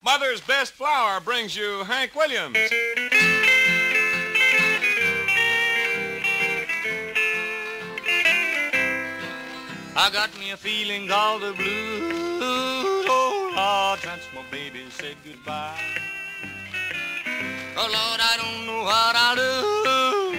Mother's Best Flour brings you Hank Williams. I got me a feeling all the blues, oh Lord, since my baby said goodbye. Oh Lord, I don't know what I'll do,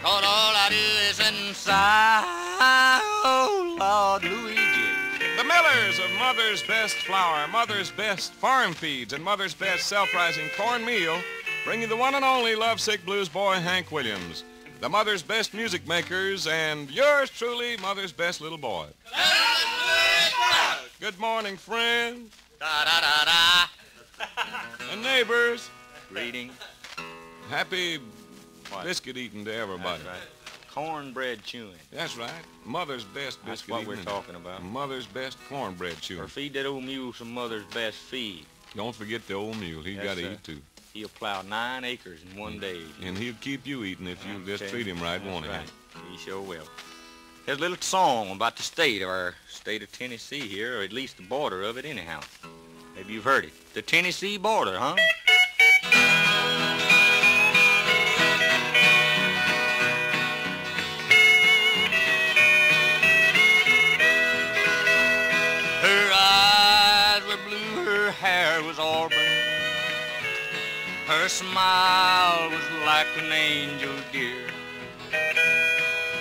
'cause all I do is sit and sigh. Oh Lord, Luigi. The Millers of Mother's Best Flour, Mother's Best Farm Feeds, and Mother's Best Self-Rising Cornmeal bring you the one and only lovesick blues boy, Hank Williams. The Mother's Best Music Makers, and yours truly, Mother's Best Little Boy. Good morning, friend. Da-da-da-da. And neighbors. Greetings. Happy biscuit eating to everybody. That's right. Cornbread chewing. That's right. Mother's Best That's biscuit what eating. we're talking about. Mother's Best cornbread chewing. Or feed that old mule some Mother's Best feed. Don't forget the old mule. He's got to eat, too. He'll plow 9 acres in one day. And he'll keep you eating if you just treat him right, won't he? Right. He sure will. There's a little song about the state of Tennessee here, or at least the border of it anyhow. Maybe you've heard it. The Tennessee border, huh? Her eyes were blue, her hair was auburn. Her smile was like an angel dear.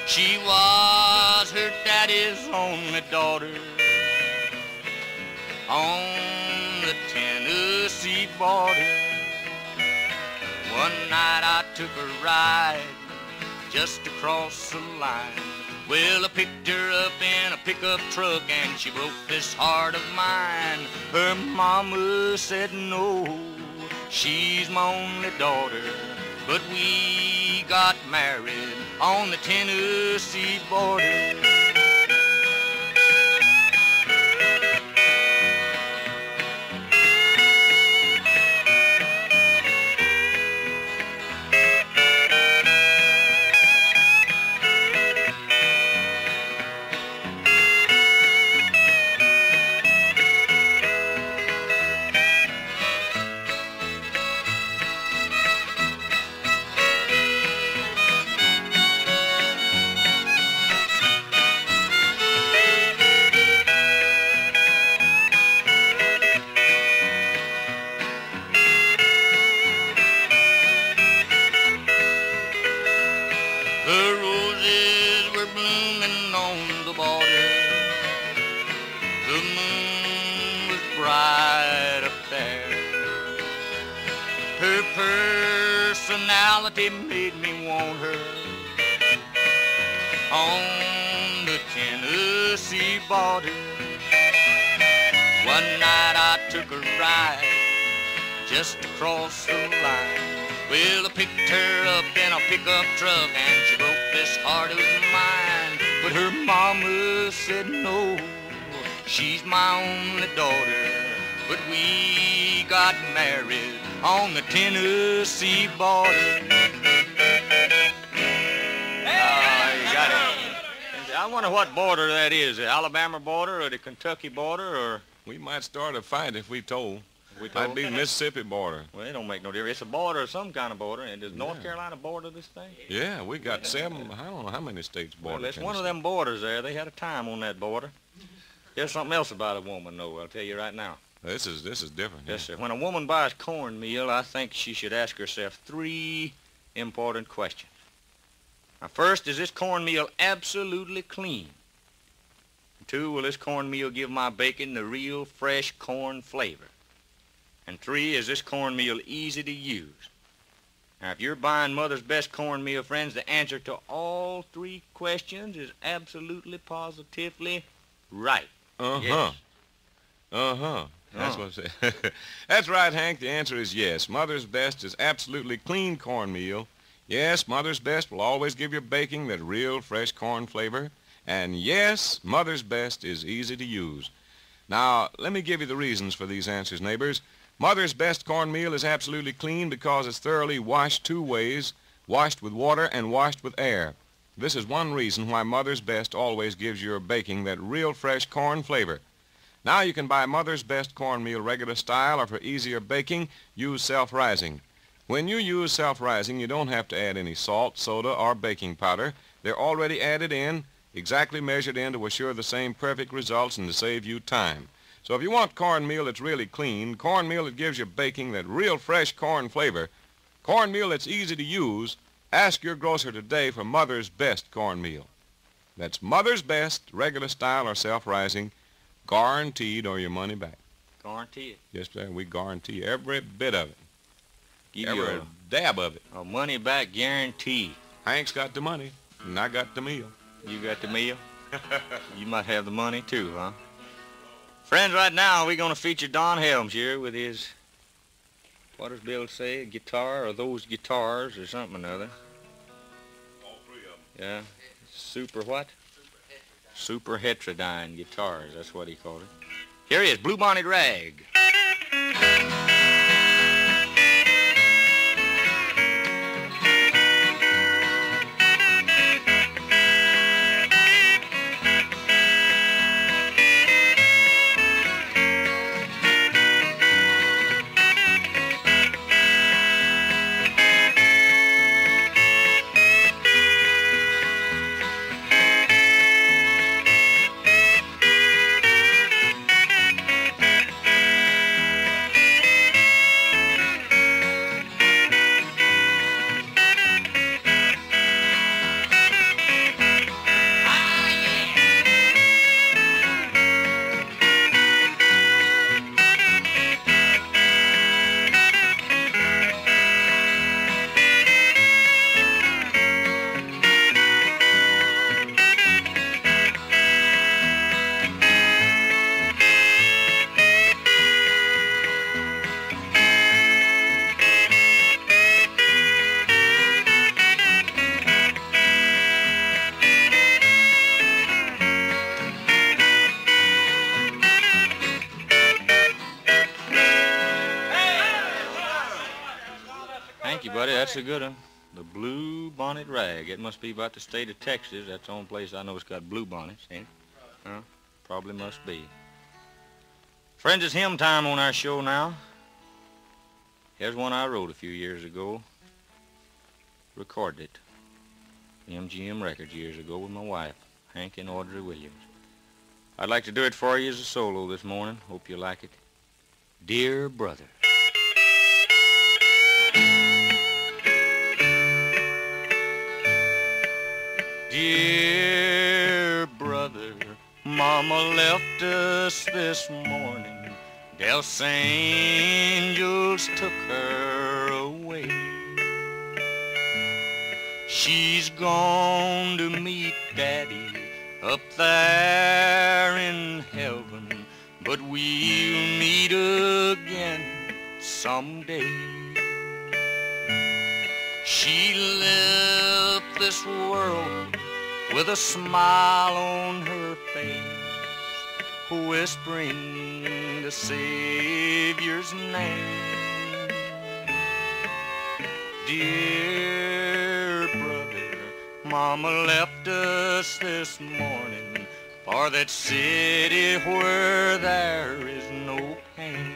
She was her daddy's only daughter on the Tennessee border. One night I took a ride just across the line. Well, I picked her up in a pickup truck and she broke this heart of mine. Her mama said no, she's my only daughter, but we got married on the Tennessee border. The roses were blooming on the border. The moon was bright up there. Her personality made me want her on the Tennessee border. One night I took a ride just across the line. Well, I picked her up in a pickup truck and she broke this heart of mine. But her mama said no, she's my only daughter, but we got married on the Tennessee border. You got it. I wonder what border that is, the Alabama border or the Kentucky border, or... We might start a fight if we told. Might be the Mississippi border. Well, it don't make no difference. It's a border, some kind of border. And does North Carolina border this thing? Yeah, we got 7, I don't know how many states border. Well, it's one of them borders there. They had a time on that border. There's something else about a woman, though, I'll tell you right now. This is different. Yes, sir. When a woman buys cornmeal, I think she should ask herself 3 important questions. Now, first, is this cornmeal absolutely clean? 2, will this cornmeal give my bacon the real fresh corn flavor? And 3, is this cornmeal easy to use? Now, if you're buying Mother's Best cornmeal, friends, the answer to all 3 questions is absolutely, positively right. Uh-huh. Yes. Uh-huh. That's what I said. That's right, Hank. The answer is yes. Mother's Best is absolutely clean cornmeal. Yes, Mother's Best will always give your baking that real fresh corn flavor. And yes, Mother's Best is easy to use. Now, let me give you the reasons for these answers, neighbors. Mother's Best cornmeal is absolutely clean because it's thoroughly washed 2 ways, washed with water and washed with air. This is one reason why Mother's Best always gives your baking that real fresh corn flavor. Now you can buy Mother's Best cornmeal regular style, or for easier baking, use self-rising. When you use self-rising, you don't have to add any salt, soda, or baking powder. They're already added in, exactly measured in to assure the same perfect results and to save you time. So if you want cornmeal that's really clean, cornmeal that gives your baking that real fresh corn flavor, cornmeal that's easy to use, ask your grocer today for Mother's Best cornmeal. That's Mother's Best, regular style or self-rising, guaranteed or your money back. Guarantee it. Yes, sir. We guarantee every bit of it. Give Every you dab of it. a money back guarantee. Hank's got the money, and I got the meal. You got the meal? You might have the money too, huh? Friends, right now we're going to feature Don Helms here with his, what does Bill say, a guitar or those guitars or something or other. All three of them. Yeah. Super what? Super heterodyne guitars, that's what he called it. Here he is, Blue Bonnet Rag. Thank you, buddy. That's a good one. The Blue Bonnet Rag. It must be about the state of Texas. That's the only place I know it's got blue bonnets, ain't it? Huh? Probably must be. Friends, it's hymn time on our show now. Here's one I wrote a few years ago. Recorded it. MGM Records years ago with my wife, Hank and Audrey Williams. I'd like to do it for you as a solo this morning. Hope you like it. Dear Brother. Dear brother, Mama left us this morning. Del's angels took her away. She's gone to meet Daddy up there in heaven, but we'll meet again someday. She left this world with a smile on her face, whispering the Savior's name. Dear brother, Mama left us this morning for that city where there is no pain.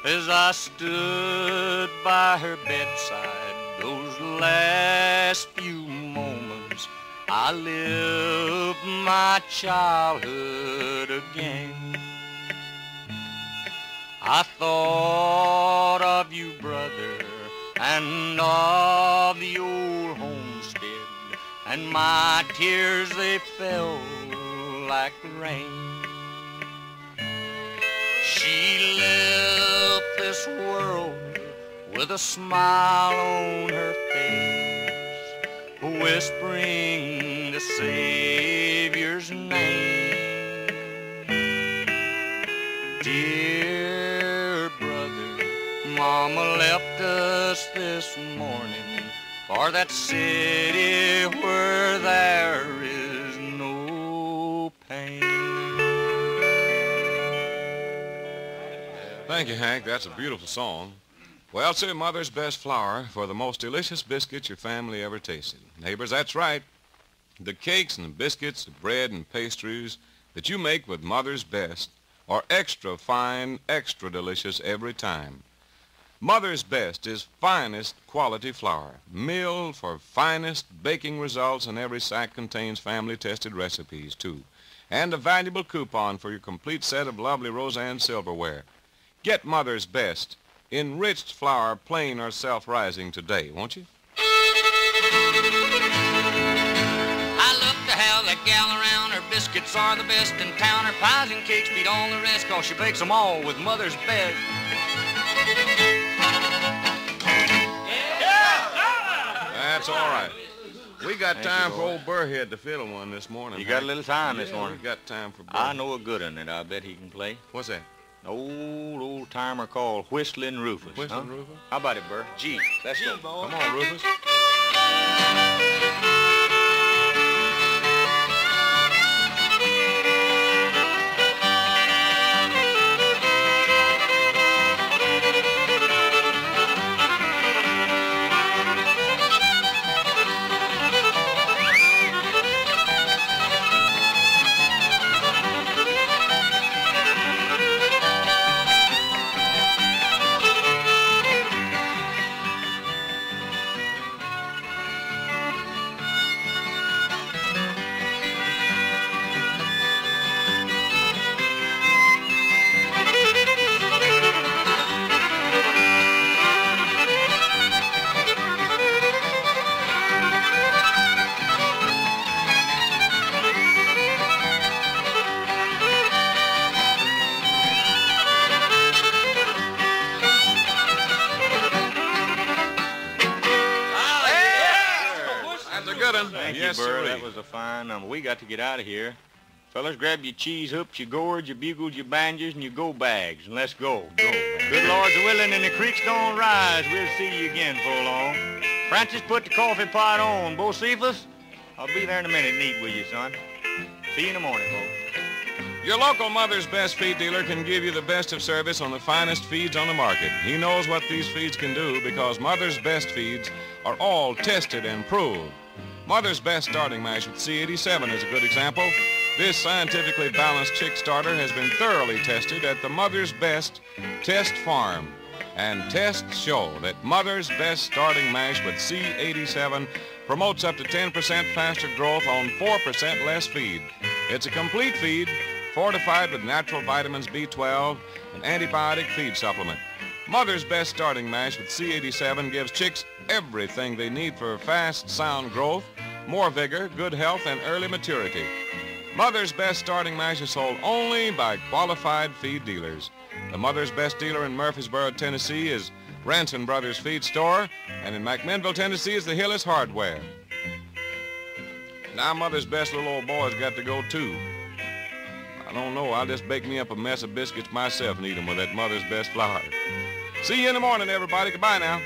As I stood by her bedside those last few moments, I lived my childhood again. I thought and of the old homestead, and my tears they fell like rain. She left this world with a smile on her face, whispering the Savior's name. Dear brother, Mama left us this morning for that city where there is no pain. Thank you, Hank. That's a beautiful song. Well, sir, Mother's best flour for the most delicious biscuits your family ever tasted. Neighbors, that's right. The cakes and the biscuits, the bread and pastries that you make with Mother's best are extra fine, extra delicious every time. Mother's best is finest quality flour, milled for finest baking results, and every sack contains family-tested recipes, too. And a valuable coupon for your complete set of lovely Roseanne silverware. Get Mother's best, enriched flour, plain or self-rising today, won't you? I love to have that gal around. Her biscuits are the best in town. Her pies and cakes beat all the rest, 'cause she bakes them all with Mother's best. That's all right. We got time for old Burrhead to fiddle one this morning. You got a little time this morning. We got time for I know a good one that I bet he can play. What's that? An old timer called Whistling Rufus. Whistling Rufus? How about it, Burr? G. Let's go. Come on, Rufus. Thank you, Burr. That was a fine number. We got to get out of here. Fellas, grab your cheese hoops, your gourds, your bugles, your banjos, and your go bags, and let's go. Go, man. Good Lord's willing and the creek's gonna rise. We'll see you again for long. Francis, put the coffee pot on. Bocephus, I'll be there in a minute and eat with you, son. See you in the morning, folks. Your local Mother's Best feed dealer can give you the best of service on the finest feeds on the market. He knows what these feeds can do because Mother's Best feeds are all tested and proved. Mother's Best starting mash with C87 is a good example. This scientifically balanced chick starter has been thoroughly tested at the Mother's Best Test Farm. And tests show that Mother's Best starting mash with C87 promotes up to 10% faster growth on 4% less feed. It's a complete feed, fortified with natural vitamins B12 and antibiotic feed supplement. Mother's Best starting mash with C87 gives chicks everything they need for fast, sound growth, more vigor, good health, and early maturity. Mother's Best starting mash is sold only by qualified feed dealers. The Mother's Best dealer in Murfreesboro, Tennessee is Ranson Brothers Feed Store, and in McMinnville, Tennessee is the Hillis Hardware. Now Mother's Best little old boy's got to go too. I don't know, I'll just bake me up a mess of biscuits myself and eat them with that Mother's Best flour. See you in the morning, everybody. Goodbye now.